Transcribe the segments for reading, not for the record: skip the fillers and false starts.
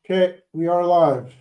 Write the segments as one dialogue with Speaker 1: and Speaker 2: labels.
Speaker 1: Okay, we are live.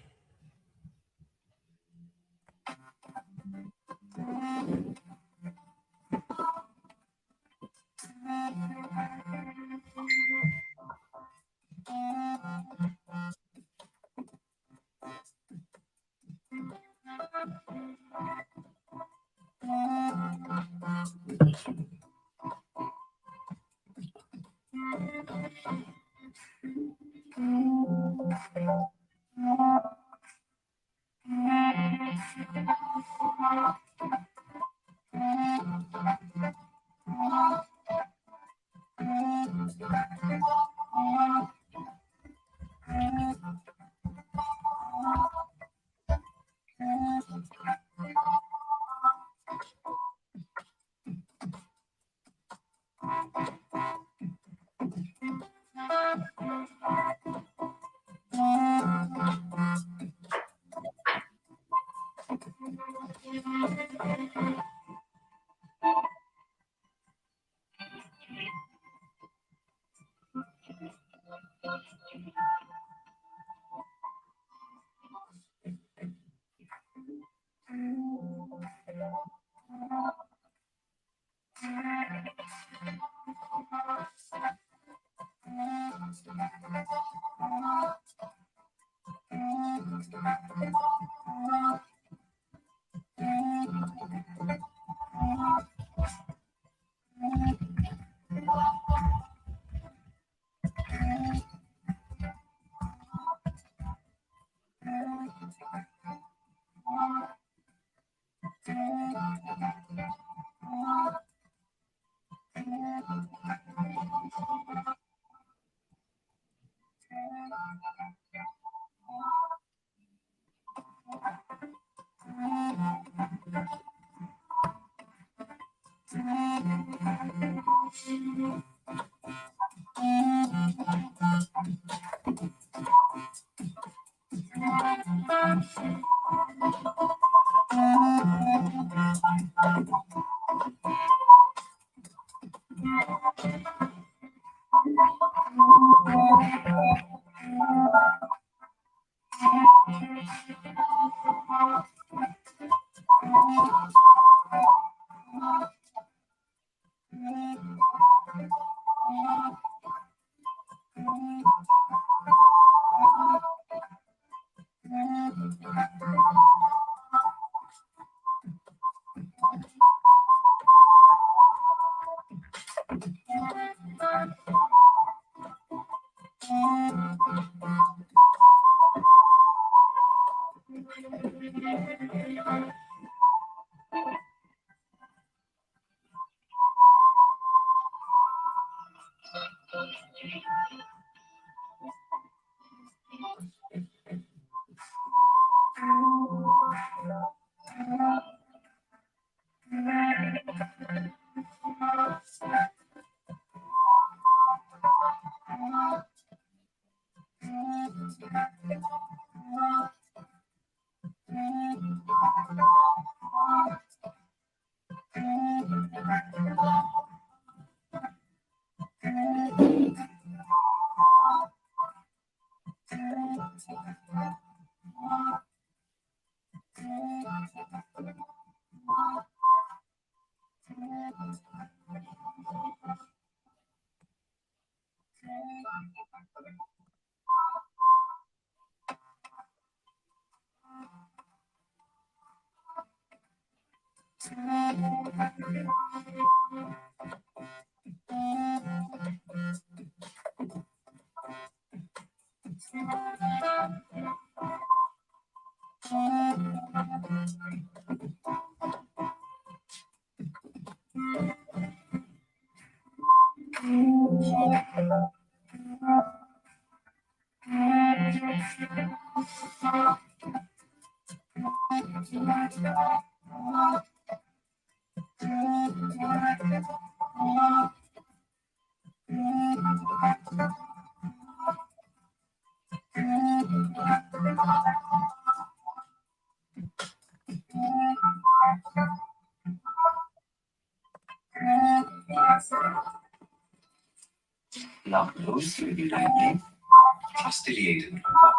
Speaker 1: Hello,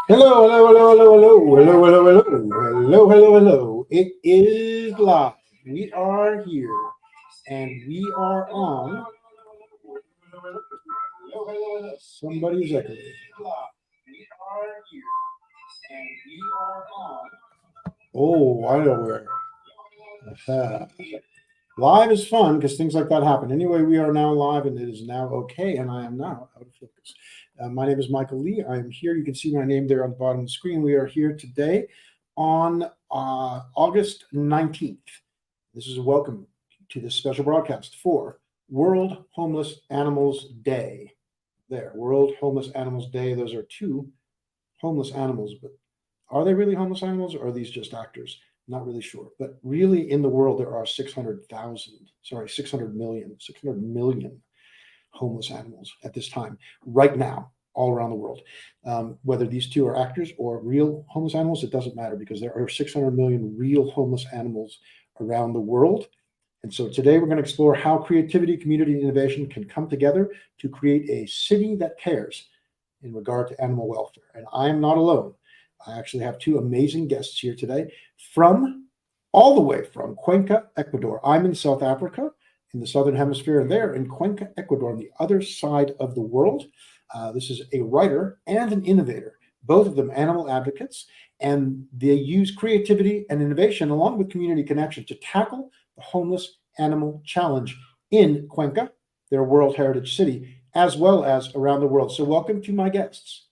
Speaker 1: hello, hello, hello, hello, hello, hello, hello, hello, hello, hello. It is live. We are here, and we are on. Somebody's echoing. We are here, and we are on. Oh, I know where. Aha. Live is fun because things like that happen. Anyway, we are now live and it is now okay, and I am now out of focus. My name is Michael Lee. I am here. You can see my name there on the bottom of the screen. We are here today on August 19th. This is a welcome to this special broadcast for World Homeless Animals Day. There, World Homeless Animals Day. Those are two homeless animals, but are they really homeless animals or are these just actors? Not really sure. But really, in the world, there are 600 million homeless animals at this time, right now, all around the world. Whether these two are actors or real homeless animals, it doesn't matter because there are 600 million real homeless animals around the world. And so today we're going to explore how creativity, community, and innovation can come together to create a city that cares in regard to animal welfare. And I am not alone. I actually have two amazing guests here today from all the way from Cuenca, Ecuador. I'm in South Africa in the Southern Hemisphere, and they're in Cuenca, Ecuador on the other side of the world. This is a writer and an innovator, both of them animal advocates, and they use creativity and innovation along with community connection to tackle the homeless animal challenge in Cuenca, their World Heritage City, as well as around the world. So welcome to my guests.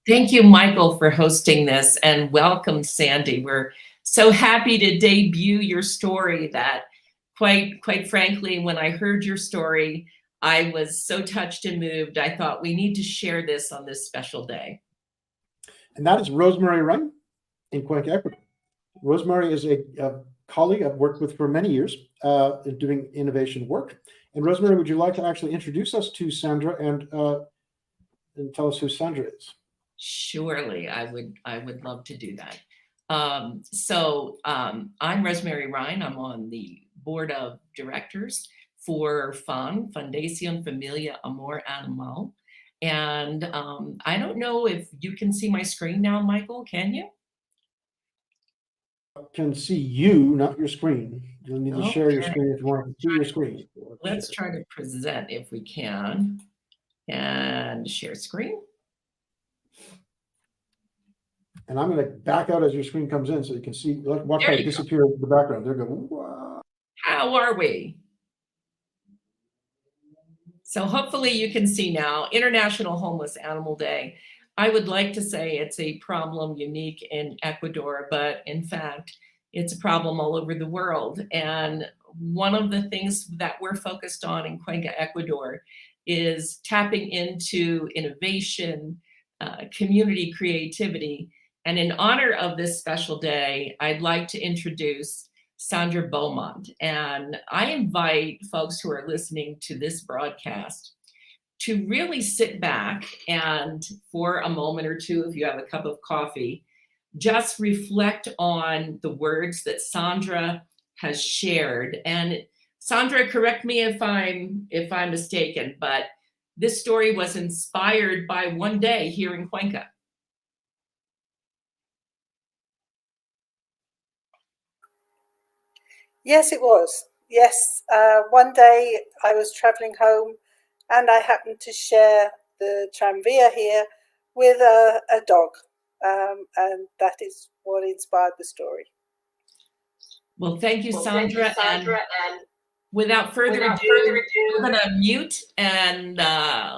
Speaker 2: Thank you, Michael, for hosting this, and welcome, Sandy. We're so happy to debut your story that quite frankly, when I heard your story, I was so touched and moved. I thought we need to share this on this special day.
Speaker 1: And that is Rosemary Ryan in Cuenca, Ecuador. Rosemary is a colleague I've worked with for many years doing innovation work. And Rosemary, would you like to actually introduce us to Sandra and tell us who Sandra is?
Speaker 2: Surely, I would love to do that. I'm Rosemary Ryan. I'm on the board of directors for FAN, Fundación Familia Amor Animal. And I don't know if you can see my screen now, Michael, can you?
Speaker 1: I can see you, not your screen. You'll need to share your screen if you want to see your screen.
Speaker 2: Let's try to present if we can. And share screen.
Speaker 1: And I'm going to back out as your screen comes in so you can see, watch how it disappear in the background. They're going, wow.
Speaker 2: How are we? So hopefully you can see now, International Homeless Animal Day. I would like to say it's a problem unique in Ecuador, but in fact, it's a problem all over the world. And one of the things that we're focused on in Cuenca, Ecuador, is tapping into innovation, community creativity. And in honor of this special day, I'd like to introduce Sandra Beaumont. And I invite folks who are listening to this broadcast to really sit back and for a moment or two, if you have a cup of coffee, just reflect on the words that Sandra has shared. And Sandra, correct me if I'm mistaken, but this story was inspired by one day here in Cuenca.
Speaker 3: Yes, it was. Yes. One day I was traveling home and I happened to share the tranvia here with a dog. And that is what inspired the story.
Speaker 2: Well, thank you, Sandra. And without further ado, I'm going to mute and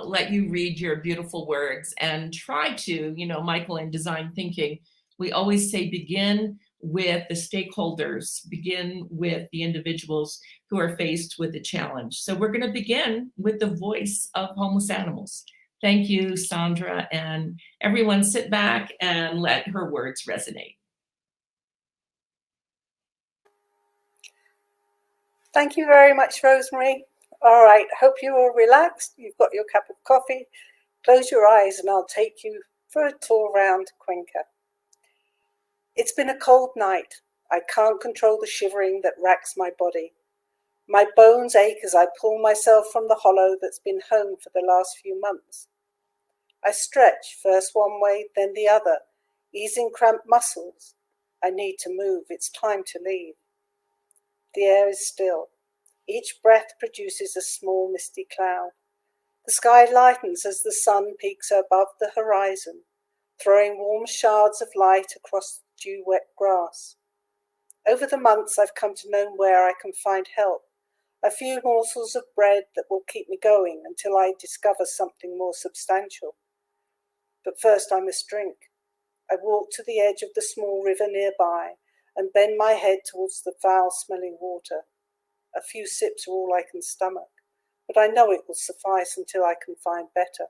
Speaker 2: let you read your beautiful words and try to, Michael, in design thinking, we always say begin with the stakeholders, begin with the individuals who are faced with a challenge. So we're going to begin with the voice of homeless animals. Thank you, Sandra, and everyone sit back and let her words resonate.
Speaker 3: Thank you very much, Rosemary. All right, hope you're all relaxed. You've got your cup of coffee. Close your eyes and I'll take you for a tour around Cuenca. It's been a cold night. I can't control the shivering that racks my body. My bones ache as I pull myself from the hollow that's been home for the last few months. I stretch, first one way, then the other, easing cramped muscles. I need to move. It's time to leave. The air is still. Each breath produces a small misty cloud. The sky lightens as the sun peaks above the horizon, throwing warm shards of light across dew-wet grass. Over the months, I've come to know where I can find help. A few morsels of bread that will keep me going until I discover something more substantial. But first I must drink. I walk to the edge of the small river nearby and bend my head towards the foul-smelling water. A few sips are all I can stomach, but I know it will suffice until I can find better.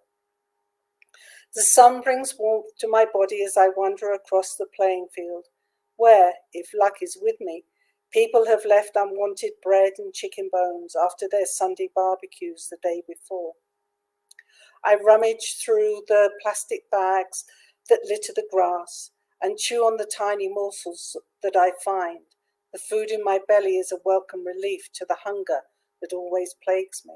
Speaker 3: The sun brings warmth to my body as I wander across the playing field, where, if luck is with me, people have left unwanted bread and chicken bones after their Sunday barbecues the day before. I rummage through the plastic bags that litter the grass and chew on the tiny morsels that I find. The food in my belly is a welcome relief to the hunger that always plagues me.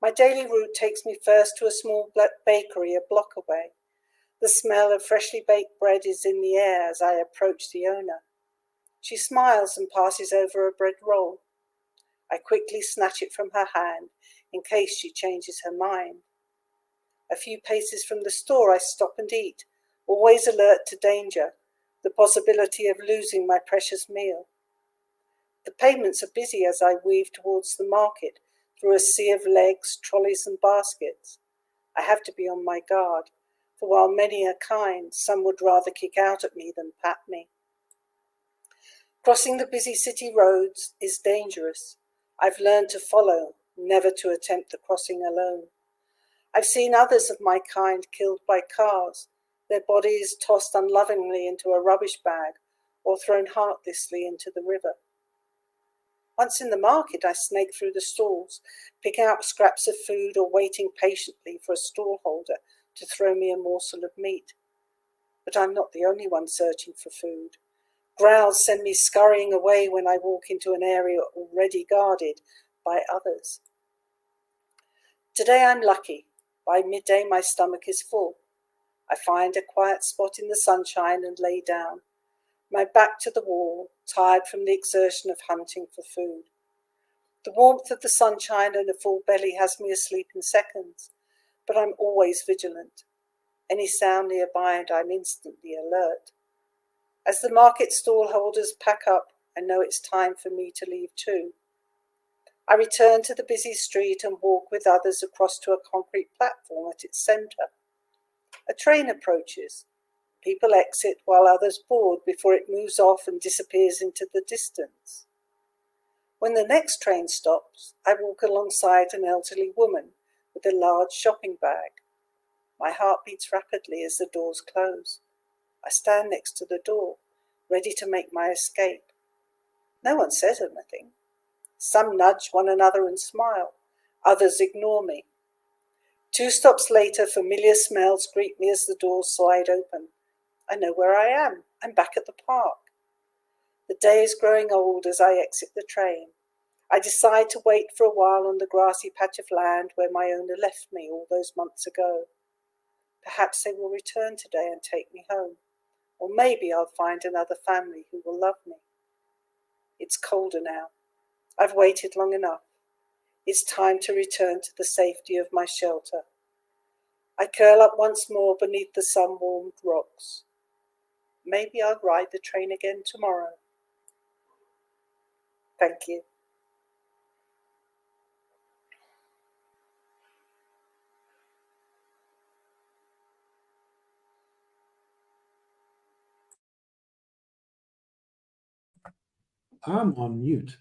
Speaker 3: My daily route takes me first to a small bakery a block away. The smell of freshly baked bread is in the air as I approach the owner. She smiles and passes over a bread roll. I quickly snatch it from her hand in case she changes her mind. A few paces from the store I stop and eat, always alert to danger, the possibility of losing my precious meal. The pavements are busy as I weave towards the market through a sea of legs, trolleys and baskets. I have to be on my guard, for while many are kind, some would rather kick out at me than pat me. Crossing the busy city roads is dangerous. I've learned to follow, never to attempt the crossing alone. I've seen others of my kind killed by cars, their bodies tossed unlovingly into a rubbish bag or thrown heartlessly into the river. Once in the market, I snake through the stalls, picking up scraps of food or waiting patiently for a stallholder to throw me a morsel of meat. But I'm not the only one searching for food. Growls send me scurrying away when I walk into an area already guarded by others. Today I'm lucky. By midday my stomach is full. I find a quiet spot in the sunshine and lay down, my back to the wall, tired from the exertion of hunting for food. The warmth of the sunshine and a full belly has me asleep in seconds, but I'm always vigilant. Any sound nearby and I'm instantly alert. As the market stall holders pack up, I know it's time for me to leave too. I return to the busy street and walk with others across to a concrete platform at its centre. A train approaches. People exit while others board before it moves off and disappears into the distance. When the next train stops, I walk alongside an elderly woman with a large shopping bag. My heart beats rapidly as the doors close. I stand next to the door, ready to make my escape. No one says anything. Some nudge one another and smile. Others ignore me. 2 stops later, familiar smells greet me as the doors slide open. I know where I am. I'm back at the park. The day is growing old as I exit the train. I decide to wait for a while on the grassy patch of land where my owner left me all those months ago. Perhaps they will return today and take me home. Or maybe I'll find another family who will love me. It's colder now. I've waited long enough. It's time to return to the safety of my shelter. I curl up once more beneath the sun-warmed rocks. Maybe I'll ride the train again tomorrow. Thank you.
Speaker 1: I'm on mute.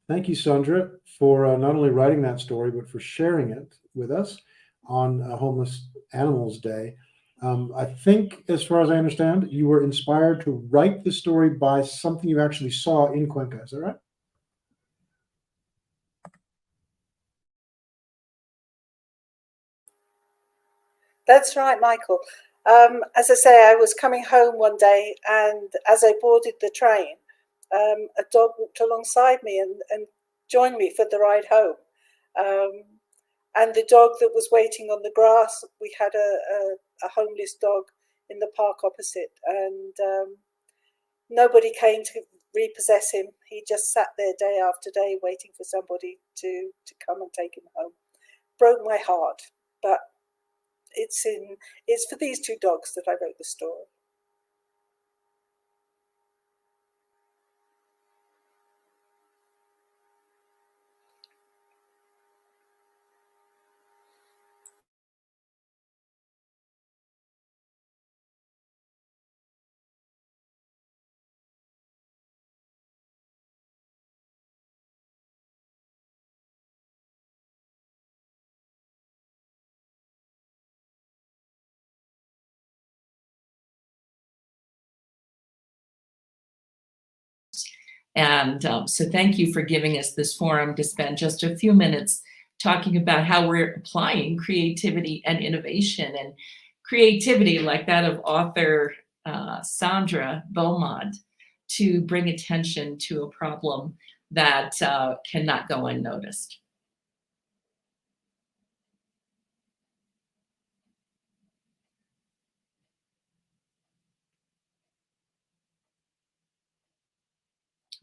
Speaker 1: Thank you, Sandra, for not only writing that story, but for sharing it with us on Homeless Animals Day. I think, as far as I understand, you were inspired to write the story by something you actually saw in Cuenca. Is that right?
Speaker 3: That's right, Michael. As I say, I was coming home one day, and as I boarded the train, a dog walked alongside me and joined me for the ride home. And the dog that was waiting on the grass, we had a homeless dog in the park opposite, and nobody came to repossess him. He just sat there day after day waiting for somebody to come and take him home. Broke my heart, but it's for these two dogs that I wrote the story.
Speaker 2: And so thank you for giving us this forum to spend just a few minutes talking about how we're applying creativity and innovation, and creativity like that of author Sandra Beaumont, to bring attention to a problem that cannot go unnoticed.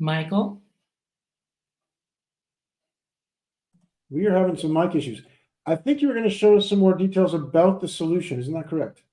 Speaker 2: Michael?
Speaker 1: We are having some mic issues. I think you were going to show us some more details about the solution. Isn't that correct?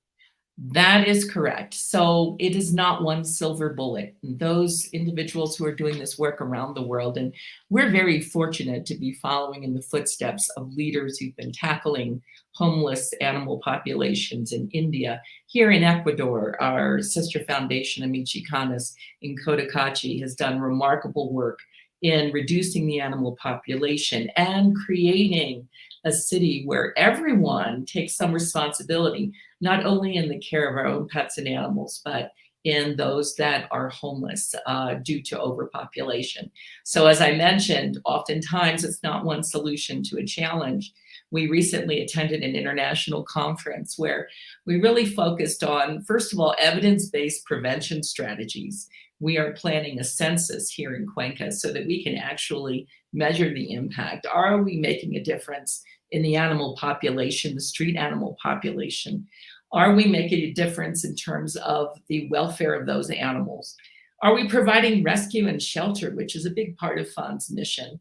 Speaker 2: That is correct. So it is not one silver bullet. Those individuals who are doing this work around the world, and we're very fortunate to be following in the footsteps of leaders who've been tackling homeless animal populations in India. Here in Ecuador, our sister foundation, Amici Canis in Cotacachi, has done remarkable work in reducing the animal population and creating a city where everyone takes some responsibility, not only in the care of our own pets and animals, but in those that are homeless due to overpopulation. So as I mentioned, oftentimes it's not one solution to a challenge. We recently attended an international conference where we really focused on, first of all, evidence-based prevention strategies. We are planning a census here in Cuenca so that we can actually measure the impact. Are we making a difference in the animal population, the street animal population? Are we making a difference in terms of the welfare of those animals? Are we providing rescue and shelter, which is a big part of FON's mission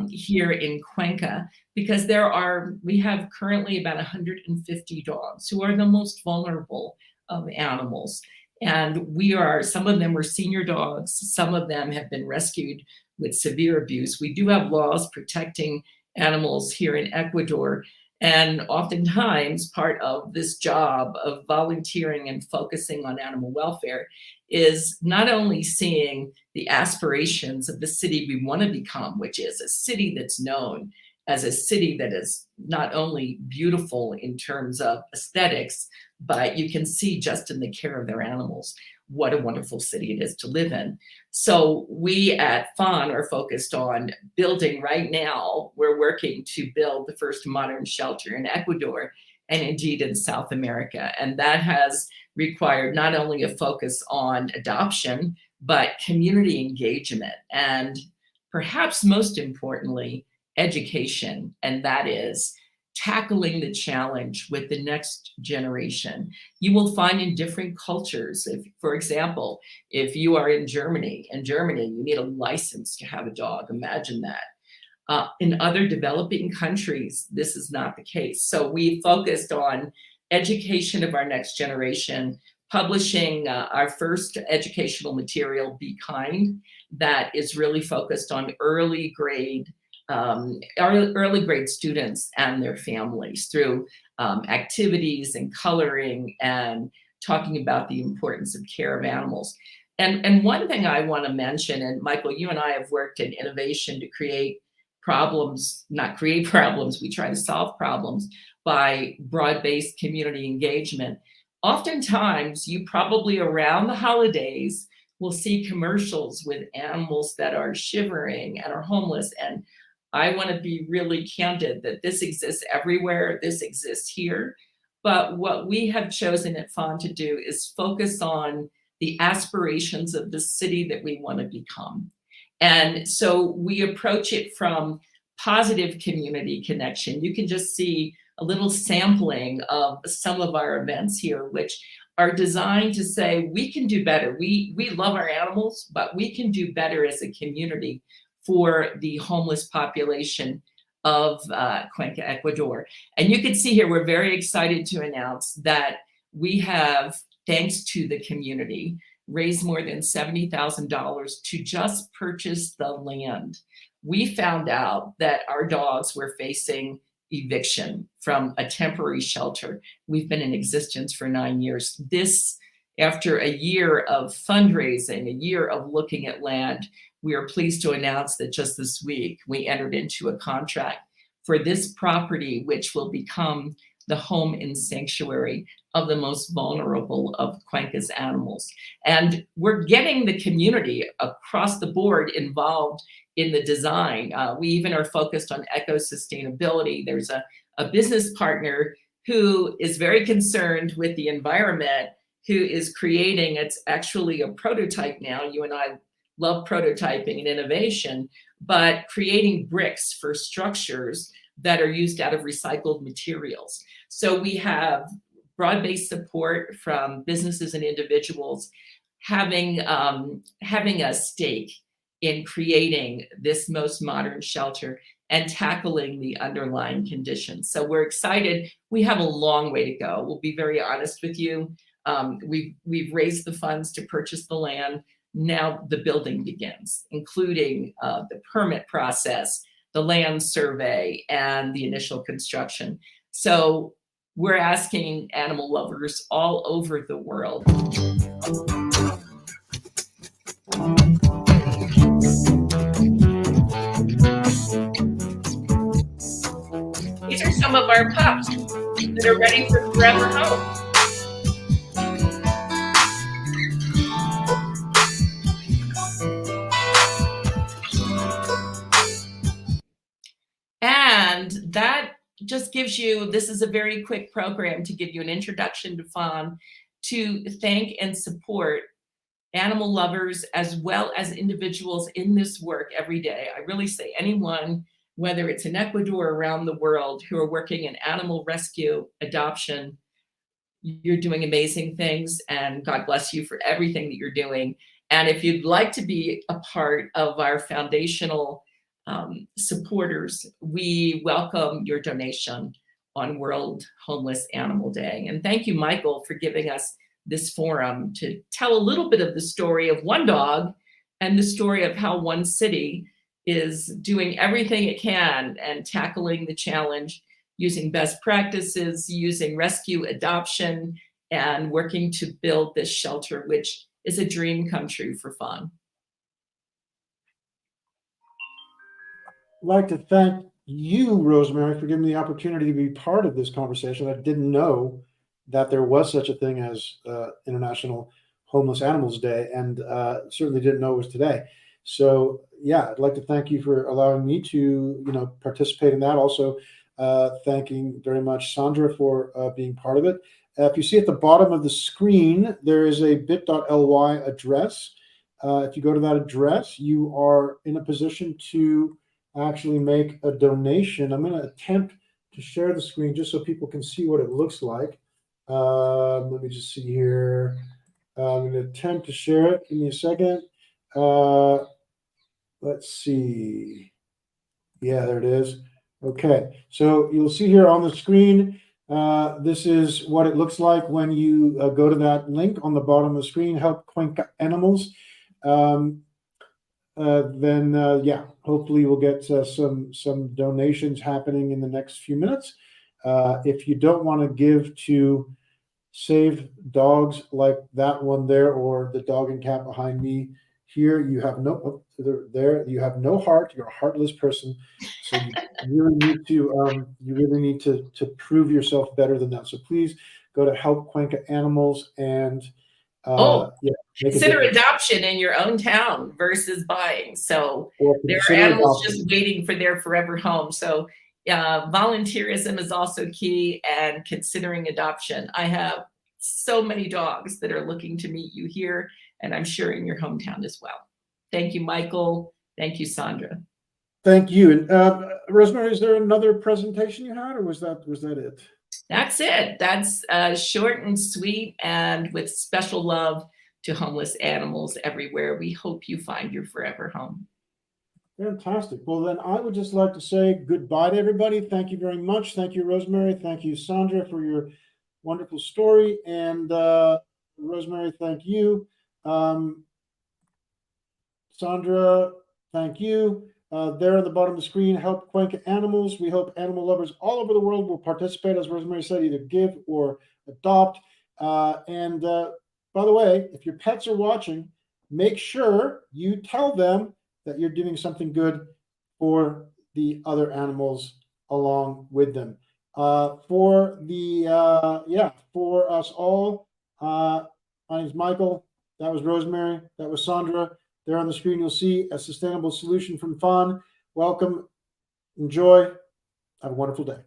Speaker 2: here in Cuenca? Because we have currently about 150 dogs who are the most vulnerable of animals. And some of them were senior dogs, some of them have been rescued with severe abuse. We do have laws protecting animals here in Ecuador. And oftentimes part of this job of volunteering and focusing on animal welfare is not only seeing the aspirations of the city we want to become, which is a city that's known as a city that is not only beautiful in terms of aesthetics, but you can see just in the care of their animals what a wonderful city it is to live in. So we at FON are focused on building right now. We're working to build the first modern shelter in Ecuador and indeed in South America. And that has required not only a focus on adoption, but community engagement, and perhaps most importantly, education. And that is tackling the challenge with the next generation. You will find in different cultures, for example, if you are in Germany, you need a license to have a dog. Imagine that. In other developing countries, this is not the case. So we focused on education of our next generation, publishing our first educational material, Be Kind, that is really focused on early grade students and their families through activities and coloring and talking about the importance of care of animals. And one thing I want to mention, and Michael, you and I have worked in innovation to create problems, not create problems, we try to solve problems by broad-based community engagement. Oftentimes, you probably around the holidays will see commercials with animals that are shivering and are homeless. And I want to be really candid that this exists everywhere. This exists here. But what we have chosen at FON to do is focus on the aspirations of the city that we want to become. And so we approach it from positive community connection. You can just see a little sampling of some of our events here, which are designed to say we can do better. We love our animals, but we can do better as a community for the homeless population of Cuenca, Ecuador. And you can see here, we're very excited to announce that we have, thanks to the community, raised more than $70,000 to just purchase the land. We found out that our dogs were facing eviction from a temporary shelter. We've been in existence for 9 years. This, after a year of fundraising, a year of looking at land, we are pleased to announce that just this week, we entered into a contract for this property, which will become the home and sanctuary of the most vulnerable of Cuenca's animals. And we're getting the community across the board involved in the design. We even are focused on eco-sustainability. There's a business partner who is very concerned with the environment, who is creating, it's actually a prototype now. You and I love prototyping and innovation, but creating bricks for structures that are used out of recycled materials. So we have broad-based support from businesses and individuals having a stake in creating this most modern shelter and tackling the underlying conditions. So we're excited. We have a long way to go. We'll be very honest with you. We've raised the funds to purchase the land. Now the building begins, including the permit process, the land survey, and the initial construction. So we're asking animal lovers all over the world. These are some of our pups that are ready for forever home. And that just gives you, this is a very quick program to give you an introduction to Fawn, to thank and support animal lovers as well as individuals in this work every day. I really say anyone, whether it's in Ecuador or around the world, who are working in animal rescue, adoption, you're doing amazing things, and God bless you for everything that you're doing. And if you'd like to be a part of our foundational supporters, we welcome your donation on World Homeless Animal Day. And thank you, Michael, for giving us this forum to tell a little bit of the story of one dog and the story of how one city is doing everything it can and tackling the challenge using best practices, using rescue adoption, and working to build this shelter, which is a dream come true for Fawn.
Speaker 1: I'd like to thank you, Rosemary, for giving me the opportunity to be part of this conversation. I didn't know that there was such a thing as International Homeless Animals Day, and certainly didn't know it was today. So yeah, I'd like to thank you for allowing me to, participate in that. Also, thanking very much Sandra for being part of it. If you see at the bottom of the screen, there is a bit.ly address. If you go to that address, you are in a position to actually make a donation. I'm going to attempt to share the screen just so people can see what it looks like. Let me just see here. I'm going to attempt to share it. Give me a second. Let's see. Yeah, there it is. Okay, so you'll see here on the screen, this is what it looks like when you go to that link on the bottom of the screen, Help Cuenca Animals. Yeah, hopefully we'll get some donations happening in the next few minutes. If you don't want to give to save dogs like that one there, or the dog and cat behind me here, you have no you have no heart. You're a heartless person. So you really need to prove yourself better than that. So please go to Help Cuenca Animals and
Speaker 2: consider adoption in your own town versus buying. So there are animals just waiting for their forever home. So volunteerism is also key, and considering adoption. I have so many dogs that are looking to meet you here, and I'm sure in your hometown as well. Thank you, Michael. Thank you, Sandra.
Speaker 1: Thank you. And Rosemary, is there another presentation you had, or was that it?
Speaker 2: That's it. That's short and sweet, and with special love to homeless animals everywhere. We hope you find your forever home.
Speaker 1: Fantastic. Well, then I would just like to say goodbye to everybody. Thank you very much. Thank you, Rosemary. Thank you, Sandra, for your wonderful story. And Rosemary, thank you. Sandra, thank you. There at the bottom of the screen, help Cuenca animals. We hope animal lovers all over the world will participate, as Rosemary said, either give or adopt. And by the way, if your pets are watching, make sure you tell them that you're doing something good for the other animals along with them. For us all, my name is Michael. That was Rosemary. That was Sandra. There on the screen, you'll see a sustainable solution from Fawn. Welcome. Enjoy. Have a wonderful day.